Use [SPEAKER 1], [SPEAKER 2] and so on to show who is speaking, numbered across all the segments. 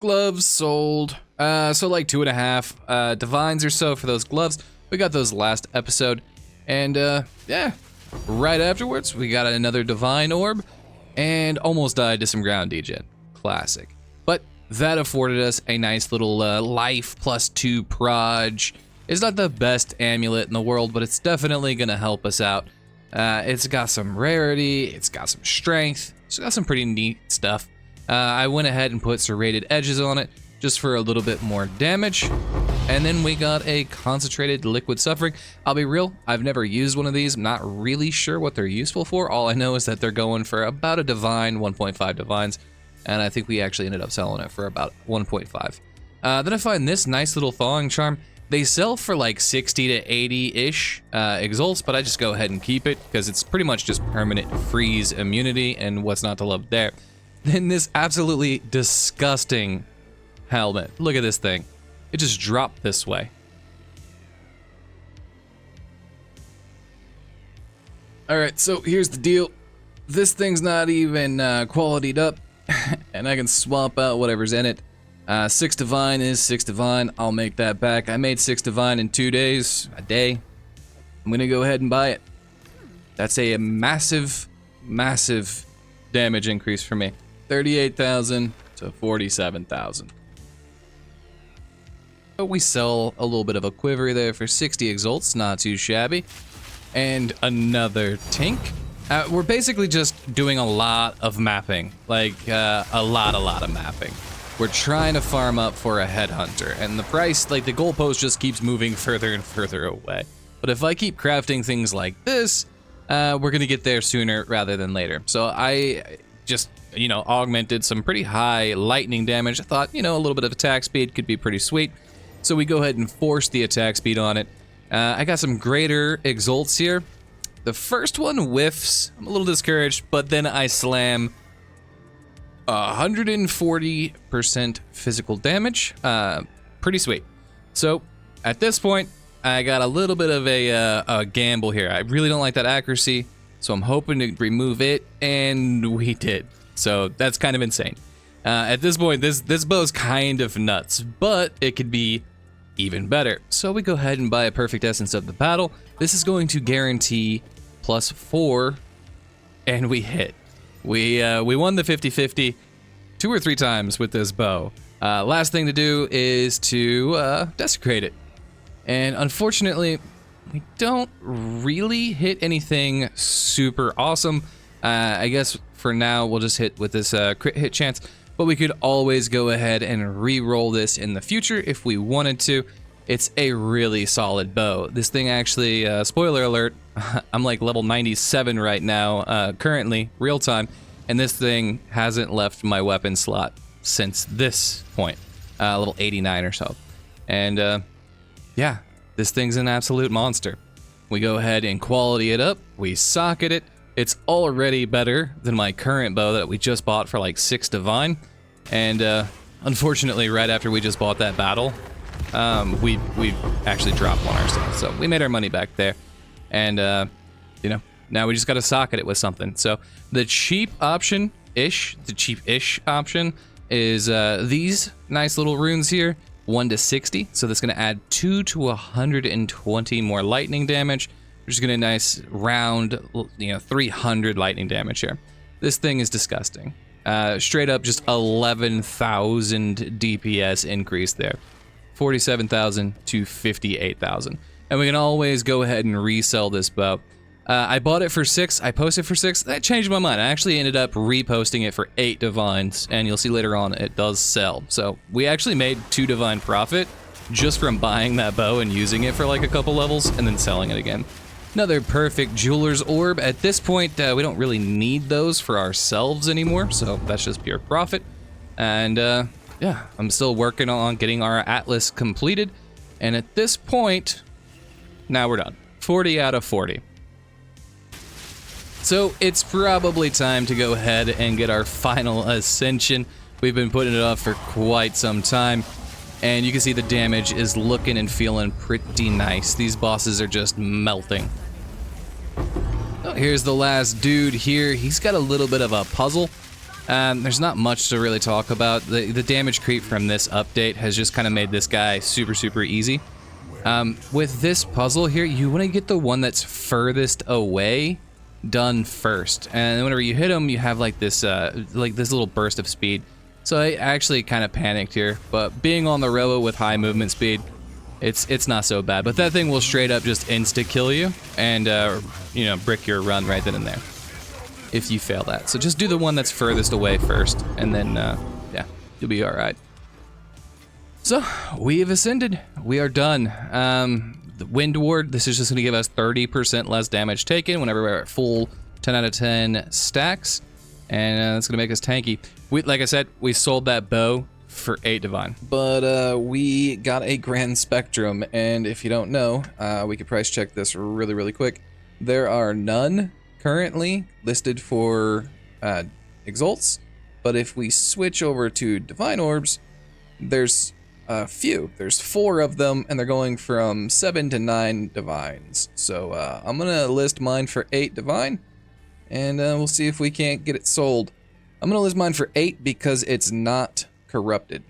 [SPEAKER 1] Gloves sold. So like 2.5 divines or so for those gloves. We got those last episode. And yeah, right afterwards, we got another divine orb and almost died to some ground degen. Classic. But that afforded us a nice little life +2 proj. It's not the best amulet in the world, but it's definitely gonna help us out. It's got some rarity, it's got some strength, it's got some pretty neat stuff. I went ahead and put serrated edges on it just for a little bit more damage. And then we got a concentrated liquid suffering. I'll be real, I've never used one of these. I'm not really sure what they're useful for. All I know is that they're going for about a divine, 1.5 divines. And I think we actually ended up selling it for about 1.5. Then I find this nice little thawing charm. They sell for like 60 to 80-ish exalts, but I just go ahead and keep it because it's pretty much just permanent freeze immunity, and what's not to love there. Then this absolutely disgusting helmet. Look at this thing. It just dropped this way. Alright, so here's the deal. This thing's not even qualitied up, and I can swap out whatever's in it. 6 divine is 6 divine. I'll make that back. I made 6 divine in 2 days, a day. I'm gonna go ahead and buy it. That's a massive, massive damage increase for me. 38,000 to 47,000. We sell a little bit of a quiver there for 60 exalts, not too shabby. And another tink. We're basically just doing a lot of mapping, like a lot of mapping. We're trying to farm up for a headhunter, and the price, like the goalpost just keeps moving further and further away. But if I keep crafting things like this, we're gonna get there sooner rather than later. So I just, augmented some pretty high lightning damage. I thought, a little bit of attack speed could be pretty sweet. So we go ahead and force the attack speed on it. I got some greater exalts here. The first one whiffs. I'm a little discouraged, but then I slam 140% physical damage. Pretty sweet. So at this point, I got a little bit of a gamble here. I really don't like that accuracy, so I'm hoping to remove it, and we did. So that's kind of insane. At this point, this bow's kind of nuts, but it could be even better. So we go ahead and buy a perfect essence of the battle. This is going to guarantee +4, and we hit. We won the 50-50 2 or 3 times with this bow. Last thing to do is to desecrate it. And unfortunately, we don't really hit anything super awesome. I guess for now, we'll just hit with this crit hit chance. But we could always go ahead and re-roll this in the future if we wanted to. It's a really solid bow. This thing actually, spoiler alert, I'm like level 97 right now, currently, real time, and this thing hasn't left my weapon slot since this point, level 89 or so. And yeah, this thing's an absolute monster. We go ahead and quality it up, we socket it. It's already better than my current bow that we just bought for like 6 divine. And unfortunately, right after we just bought that battle, we actually dropped one ourselves. So we made our money back there. And, now we just got to socket it with something. So the cheap-ish option is these nice little runes here, 1 to 60. So that's going to add 2 to 120 more lightning damage. We're just going to nice round, 300 lightning damage here. This thing is disgusting. Straight up just 11,000 DPS increase there. 47,000 to 58,000. And we can always go ahead and resell this bow. I bought it for 6, I posted for 6, that changed my mind. I actually ended up reposting it for 8 divines, and you'll see later on it does sell. So we actually made 2 divine profit just from buying that bow and using it for like a couple levels and then selling it again. Another perfect jeweler's orb. At this point, we don't really need those for ourselves anymore, so that's just pure profit. And yeah, I'm still working on getting our atlas completed. And at this point, now we're done. 40 out of 40. So it's probably time to go ahead and get our final ascension. We've been putting it off for quite some time. And you can see the damage is looking and feeling pretty nice. These bosses are just melting. Oh, here's the last dude here. He's got a little bit of a puzzle. There's not much to really talk about. The damage creep from this update has just kind of made this guy super, super easy. With this puzzle here, you want to get the one that's furthest away done first. And whenever you hit him, you have like this little burst of speed. So I actually kind of panicked here, but being on the robo with high movement speed, it's not so bad. But that thing will straight up just insta-kill you and, you know, brick your run right then and there if you fail that. So just do the one that's furthest away first, and then, yeah, you'll be all right. So, we have ascended. We are done. The Wind Ward, this is just gonna give us 30% less damage taken whenever we're at full 10 out of 10 stacks. And it's gonna make us tanky. Like I said, we sold that bow for 8 divine. But we got a Grand Spectrum, and if you don't know, we could price check this really, really quick. There are none currently listed for exalts, but if we switch over to divine orbs, there's a few. There's 4 of them, and they're going from 7 to 9 divines. So I'm gonna list mine for 8 divine, and we'll see if we can't get it sold. I'm gonna list mine for 8 because it's not corrupted.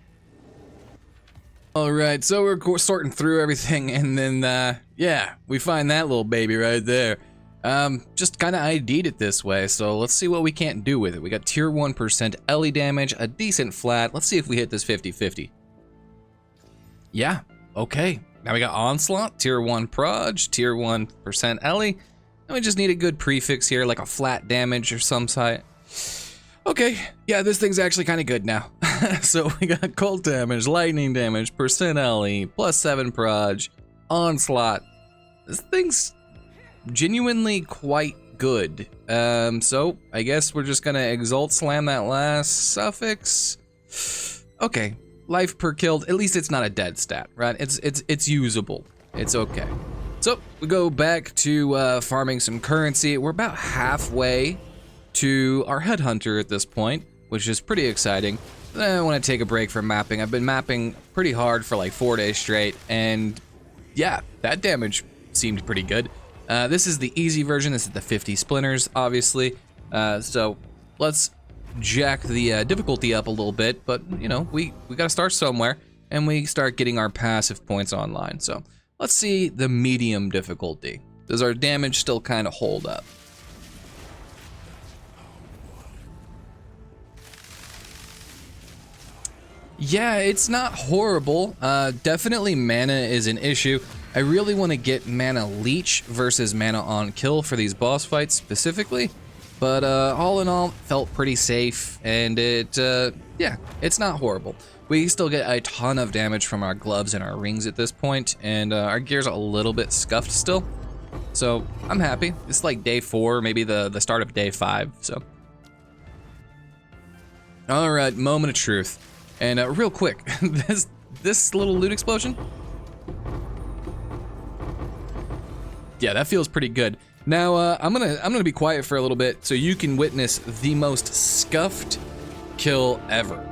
[SPEAKER 1] All right, so we're sorting through everything, and then yeah, we find that little baby right there. Just kind of ID'd it this way, so let's see what we can't do with it. We got tier 1% LE damage, a decent flat. Let's see if we hit this 50-50. Yeah, okay. Now we got onslaught, tier 1 proj, tier 1% LE. And we just need a good prefix here, like a flat damage or some site. Okay, yeah, this thing's actually kind of good now. So we got cold damage, lightning damage, percent LE, +7 proj, onslaught. This thing's genuinely quite good. So I guess we're just gonna exalt slam that last suffix. Okay, life per killed. At least it's not a dead stat, right? It's usable. It's okay. So we go back to farming some currency. We're about halfway to our Headhunter at this point, which is pretty exciting. I want to take a break from mapping. I've been mapping pretty hard for like 4 days straight, and yeah, that damage seemed pretty good. This is the easy version. This is the 50 splinters, obviously. So let's jack the difficulty up a little bit, but you know, we got to start somewhere, and we start getting our passive points online. So let's see the medium difficulty. Does our damage still kind of hold up? Yeah, it's not horrible. Definitely mana is an issue. I really want to get mana leech versus mana on kill for these boss fights specifically, but all in all, felt pretty safe, and yeah, it's not horrible. We still get a ton of damage from our gloves and our rings at this point, and our gear's a little bit scuffed still, so I'm happy. It's like day 4, maybe the start of day 5, so. All right, moment of truth. And real quick, this little loot explosion, yeah, that feels pretty good. Now I'm gonna be quiet for a little bit so you can witness the most scuffed kill ever.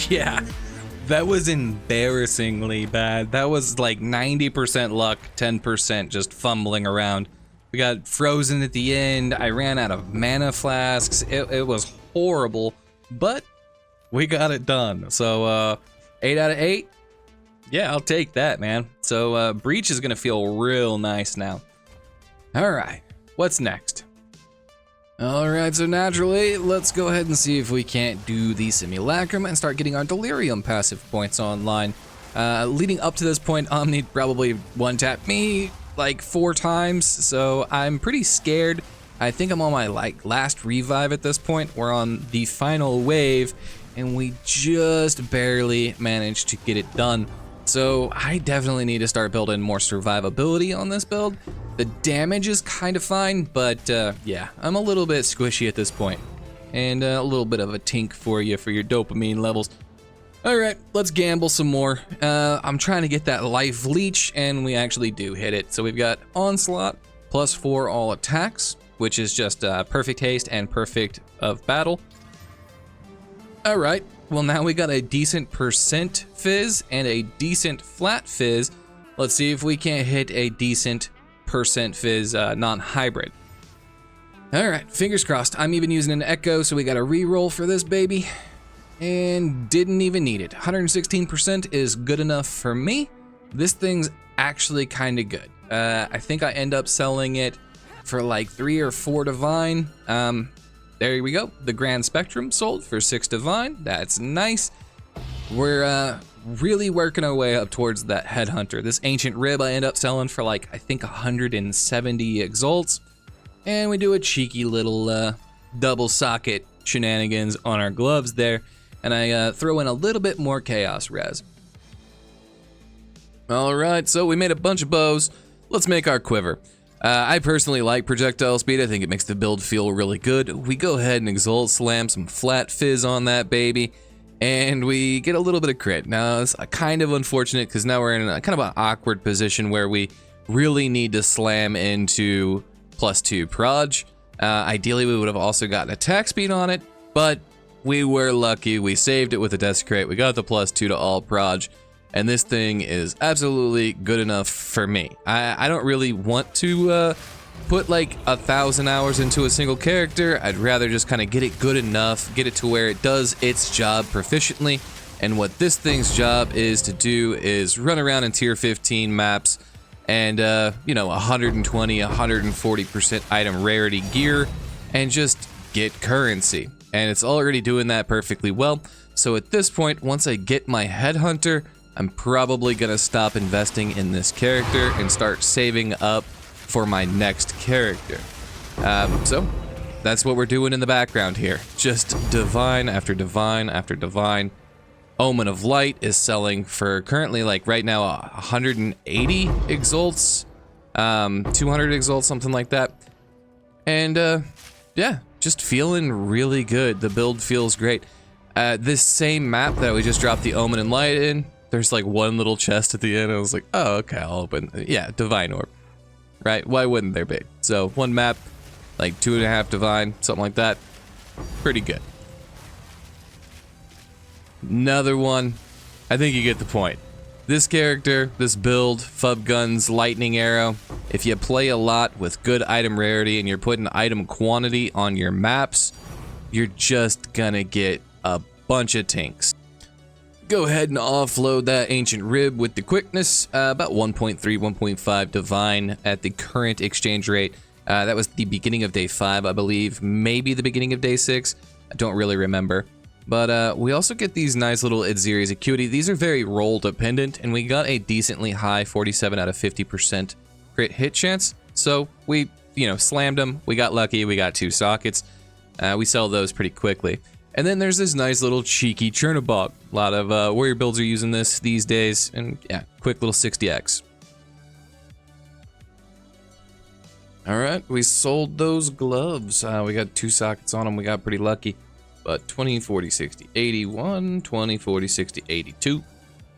[SPEAKER 1] Yeah, that was embarrassingly bad. That was like 90% luck, 10% just fumbling around. We got frozen at the end. I ran out of mana flasks. It was horrible, but we got it done. So 8 out of 8. Yeah, I'll take that, man. So Breach is gonna feel real nice now. All right, what's next? Alright, so naturally, let's go ahead and see if we can't do the Simulacrum and start getting our Delirium passive points online. Leading up to this point, Omni probably one-tapped me like 4 times, so I'm pretty scared. I think I'm on my last revive at this point. We're on the final wave, and we just barely managed to get it done. So I definitely need to start building more survivability on this build. The damage is kind of fine, but yeah, I'm a little bit squishy at this point. And a little bit of a tink for you for your dopamine levels. All right, let's gamble some more. I'm trying to get that life leech, and we actually do hit it. So we've got onslaught, +4 all attacks, which is just perfect haste and perfect of battle. All right, well now we got a decent percent fizz and a decent flat fizz. Let's see if we can't hit a decent percent fizz non-hybrid. All right, fingers crossed. I'm even using an echo, so we got a reroll for this baby. And didn't even need it. 116% is good enough for me. This thing's actually kind of good. I think I end up selling it for like 3 or 4 divine. There we go. The Grand Spectrum sold for 6 divine. That's nice. We're really working our way up towards that Headhunter. This Ancient Rib I end up selling for like, I think 170 exalts. And we do a cheeky little double socket shenanigans on our gloves there. And I throw in a little bit more chaos res. All right, so we made a bunch of bows. Let's make our quiver. I personally like projectile speed. I think it makes the build feel really good. We go ahead and exalt slam some flat fizz on that baby, and we get a little bit of crit. Now it's kind of unfortunate because now we're in a kind of an awkward position where we really need to slam into +2 proj. Ideally, we would have also gotten attack speed on it, but we were lucky. We saved it with a desecrate. We got the +2 to all proj, and this thing is absolutely good enough for me. I don't really want to put like 1,000 hours into a single character. I'd rather just kind of get it good enough, get it to where it does its job proficiently. And what this thing's job is to do is run around in tier 15 maps and, you know, 120, 140% item rarity gear and just get currency. And it's already doing that perfectly well. So at this point, once I get my Headhunter, I'm probably gonna stop investing in this character and start saving up for my next character. So that's what we're doing in the background here. Just divine after divine after divine. Omen of Light is selling for currently like right now 180 exalts, 200 exalts, something like that. And yeah, just feeling really good. The build feels great. This same map that we just dropped the Omen and Light in, there's like one little chest at the end. I was like, oh, okay, I'll open. Yeah, Divine Orb, right? Why wouldn't there be? So one map, like 2.5 Divine, something like that. Pretty good. Another one. I think you get the point. This character, this build, Fub Guns, Lightning Arrow, if you play a lot with good item rarity and you're putting item quantity on your maps, you're just gonna get a bunch of tinks. Go ahead and offload that Ancient Rib with the quickness, about 1.3, 1.5 divine at the current exchange rate. That was the beginning of day 5, I believe, maybe the beginning of day 6. I don't really remember. But we also get these nice little Idziri's Acuity. These are very roll dependent, and we got a decently high 47 out of 50% crit hit chance. So we, you know, slammed them. We got lucky. We got 2 sockets. We sell those pretty quickly. And then there's this nice little cheeky Chernobog. A lot of warrior builds are using this these days, and yeah, quick little 60x. All right, we sold those gloves. We got 2 sockets on them. We got pretty lucky. But 20, 40, 60, 81, 20, 40, 60, 82.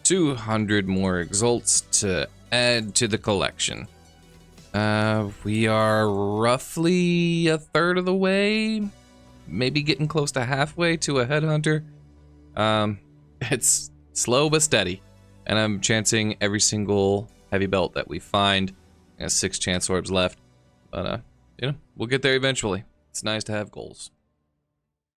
[SPEAKER 1] 200 more exalts to add to the collection. We are roughly a third of the way, maybe getting close to halfway to a Headhunter. It's slow but steady, and I'm chancing every single heavy belt that we find. I have 6 chance orbs left, but you know, we'll get there eventually. It's nice to have goals.